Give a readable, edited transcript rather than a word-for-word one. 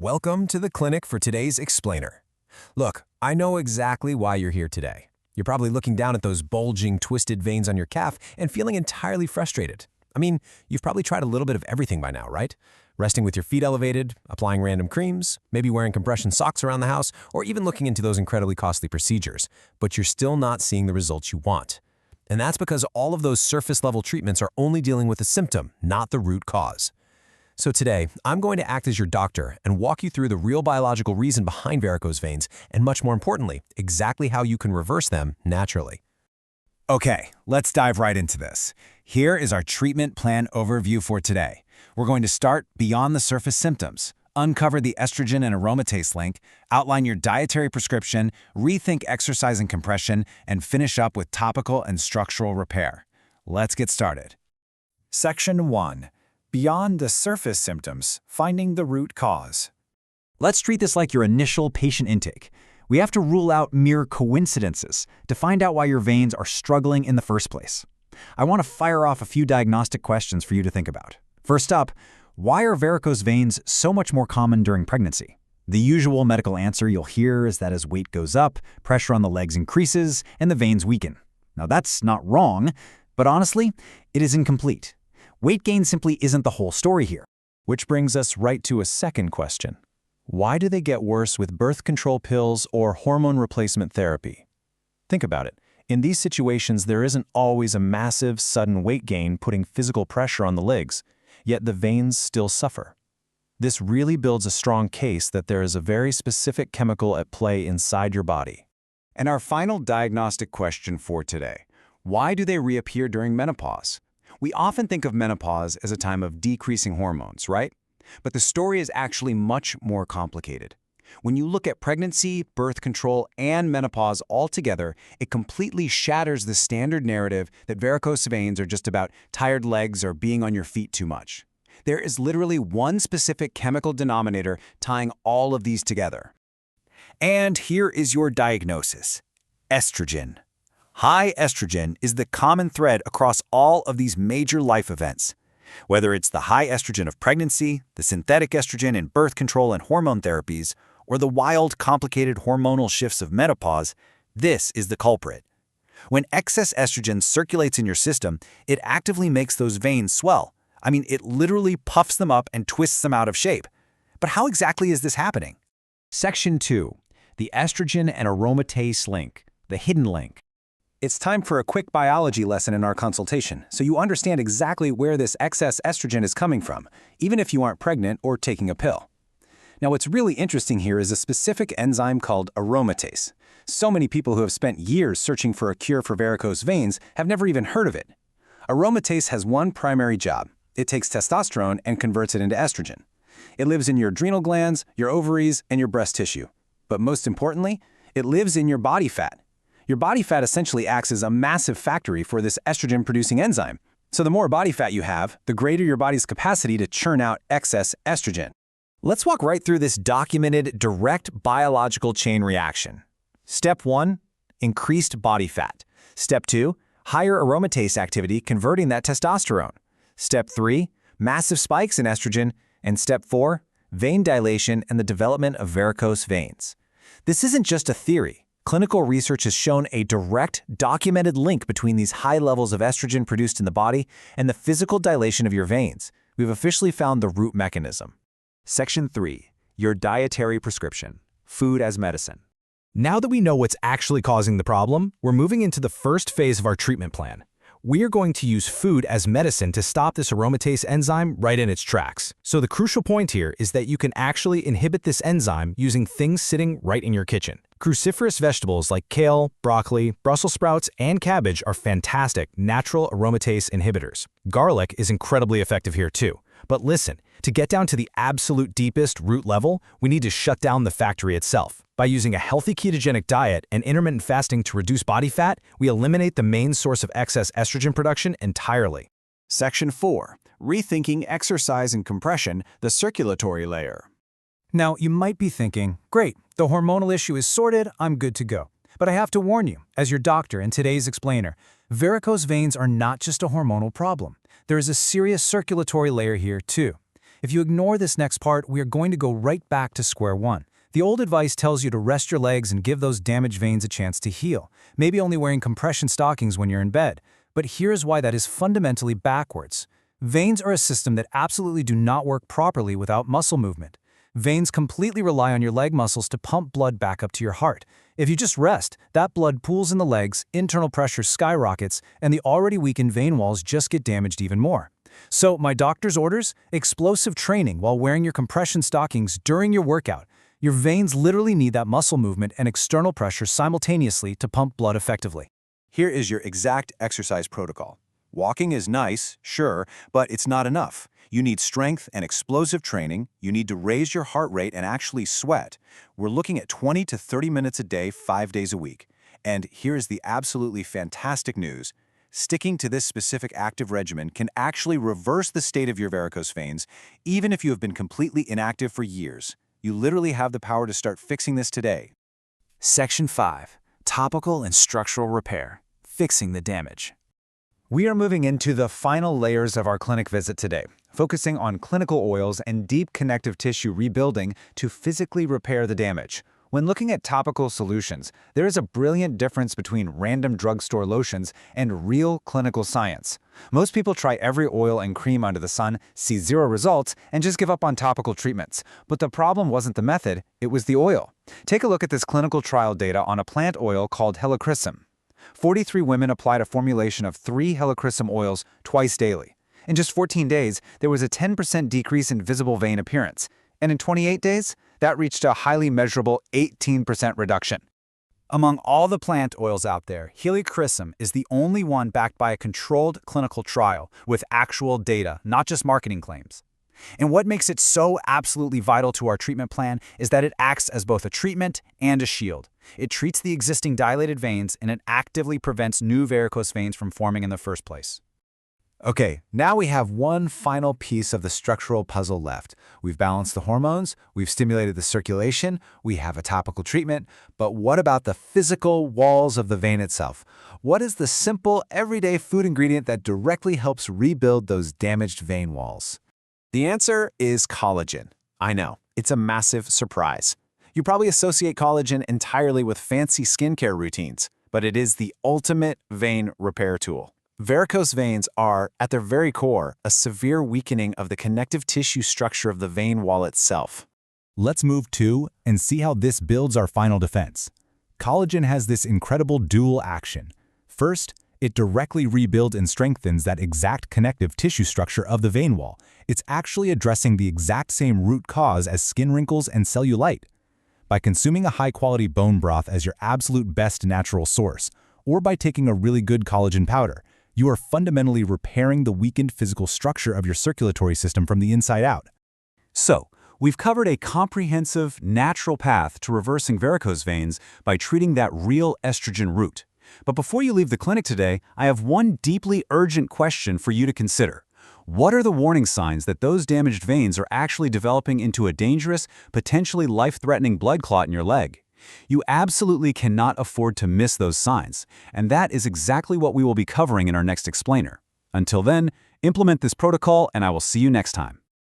Welcome to the clinic for today's explainer. Look, I know exactly why you're here today. You're probably looking down at those bulging, twisted veins on your calf and feeling entirely frustrated. I mean, you've probably tried a little bit of everything by now, right? Resting with your feet elevated, applying random creams, maybe wearing compression socks around the house, or even looking into those incredibly costly procedures. But you're still not seeing the results you want. And that's because all of those surface-level treatments are only dealing with the symptom, not the root cause. So today, I'm going to act as your doctor and walk you through the real biological reason behind varicose veins and, much more importantly, exactly how you can reverse them naturally. Okay, let's dive right into this. Here is our treatment plan overview for today. We're going to start beyond the surface symptoms, uncover the estrogen and aromatase link, outline your dietary prescription, rethink exercise and compression, and finish up with topical and structural repair. Let's get started. Section 1. Beyond the surface symptoms, finding the root cause. Let's treat this like your initial patient intake. We have to rule out mere coincidences to find out why your veins are struggling in the first place. I want to fire off a few diagnostic questions for you to think about. First up, why are varicose veins so much more common during pregnancy? The usual medical answer you'll hear is that as weight goes up, pressure on the legs increases, and the veins weaken. Now that's not wrong, but honestly, it is incomplete. Weight gain simply isn't the whole story here. Which brings us right to a second question. Why do they get worse with birth control pills or hormone replacement therapy? Think about it. In these situations, there isn't always a massive, sudden weight gain putting physical pressure on the legs, yet the veins still suffer. This really builds a strong case that there is a very specific chemical at play inside your body. And our final diagnostic question for today. Why do they reappear during menopause? We often think of menopause as a time of decreasing hormones, right? But the story is actually much more complicated. When you look at pregnancy, birth control, and menopause all together, it completely shatters the standard narrative that varicose veins are just about tired legs or being on your feet too much. There is literally one specific chemical denominator tying all of these together. And here is your diagnosis: estrogen. High estrogen is the common thread across all of these major life events. Whether it's the high estrogen of pregnancy, the synthetic estrogen in birth control and hormone therapies, or the wild, complicated hormonal shifts of menopause, this is the culprit. When excess estrogen circulates in your system, it actively makes those veins swell. I mean, it literally puffs them up and twists them out of shape. But how exactly is this happening? Section 2. The estrogen and aromatase link, the hidden link. It's time for a quick biology lesson in our consultation, so you understand exactly where this excess estrogen is coming from, even if you aren't pregnant or taking a pill. Now, what's really interesting here is a specific enzyme called aromatase. So many people who have spent years searching for a cure for varicose veins have never even heard of it. Aromatase has one primary job. It takes testosterone and converts it into estrogen. It lives in your adrenal glands, your ovaries, and your breast tissue. But most importantly, it lives in your body fat. Your body fat essentially acts as a massive factory for this estrogen-producing enzyme. So the more body fat you have, the greater your body's capacity to churn out excess estrogen. Let's walk right through this documented direct biological chain reaction. Step 1, increased body fat. Step 2, higher aromatase activity converting that testosterone. Step 3, massive spikes in estrogen. And step 4, vein dilation and the development of varicose veins. This isn't just a theory. Clinical research has shown a direct, documented link between these high levels of estrogen produced in the body and the physical dilation of your veins. We've officially found the root mechanism. Section 3. Your dietary prescription. Food as medicine. Now that we know what's actually causing the problem, we're moving into the first phase of our treatment plan. We are going to use food as medicine to stop this aromatase enzyme right in its tracks. So the crucial point here is that you can actually inhibit this enzyme using things sitting right in your kitchen. Cruciferous vegetables like kale, broccoli, Brussels sprouts, and cabbage are fantastic natural aromatase inhibitors. Garlic is incredibly effective here too. But listen, to get down to the absolute deepest root level, we need to shut down the factory itself. By using a healthy ketogenic diet and intermittent fasting to reduce body fat, we eliminate the main source of excess estrogen production entirely. Section 4. Rethinking exercise and compression, the circulatory layer. Now, you might be thinking, great, the hormonal issue is sorted, I'm good to go. But I have to warn you, as your doctor and today's explainer, varicose veins are not just a hormonal problem. There is a serious circulatory layer here too. If you ignore this next part, we are going to go right back to square one. The old advice tells you to rest your legs and give those damaged veins a chance to heal, maybe only wearing compression stockings when you're in bed. But here's why that is fundamentally backwards. Veins are a system that absolutely do not work properly without muscle movement. Veins completely rely on your leg muscles to pump blood back up to your heart. If you just rest, that blood pools in the legs, internal pressure skyrockets, and the already weakened vein walls just get damaged even more. So, my doctor's orders? Explosive training while wearing your compression stockings during your workout. Your veins literally need that muscle movement and external pressure simultaneously to pump blood effectively. Here is your exact exercise protocol. Walking is nice, sure, but it's not enough. You need strength and explosive training. You need to raise your heart rate and actually sweat. We're looking at 20 to 30 minutes a day, 5 days a week. And here's the absolutely fantastic news. Sticking to this specific active regimen can actually reverse the state of your varicose veins, even if you have been completely inactive for years. You literally have the power to start fixing this today. Section 5. Topical and structural repair. Fixing the damage. We are moving into the final layers of our clinic visit today, focusing on clinical oils and deep connective tissue rebuilding to physically repair the damage. When looking at topical solutions, there is a brilliant difference between random drugstore lotions and real clinical science. Most people try every oil and cream under the sun, see zero results, and just give up on topical treatments. But the problem wasn't the method, it was the oil. Take a look at this clinical trial data on a plant oil called helichrysum. 43 women applied a formulation of 3 helichrysum oils twice daily. In just 14 days, there was a 10% decrease in visible vein appearance. And in 28 days, that reached a highly measurable 18% reduction. Among all the plant oils out there, helichrysum is the only one backed by a controlled clinical trial with actual data, not just marketing claims. And what makes it so absolutely vital to our treatment plan is that it acts as both a treatment and a shield. It treats the existing dilated veins and it actively prevents new varicose veins from forming in the first place. Okay, now we have one final piece of the structural puzzle left. We've balanced the hormones, we've stimulated the circulation, we have a topical treatment, but what about the physical walls of the vein itself? What is the simple, everyday food ingredient that directly helps rebuild those damaged vein walls? The answer is collagen. I know, it's a massive surprise. You probably associate collagen entirely with fancy skincare routines, but it is the ultimate vein repair tool. Varicose veins are, at their very core, a severe weakening of the connective tissue structure of the vein wall itself. Let's move to and see how this builds our final defense. Collagen has this incredible dual action. First, it directly rebuilds and strengthens that exact connective tissue structure of the vein wall. It's actually addressing the exact same root cause as skin wrinkles and cellulite. By consuming a high-quality bone broth as your absolute best natural source, or by taking a really good collagen powder, you are fundamentally repairing the weakened physical structure of your circulatory system from the inside out. So, we've covered a comprehensive, natural path to reversing varicose veins by treating that real estrogen root. But before you leave the clinic today, I have one deeply urgent question for you to consider. What are the warning signs that those damaged veins are actually developing into a dangerous, potentially life-threatening blood clot in your leg? You absolutely cannot afford to miss those signs, and that is exactly what we will be covering in our next explainer. Until then, implement this protocol and I will see you next time.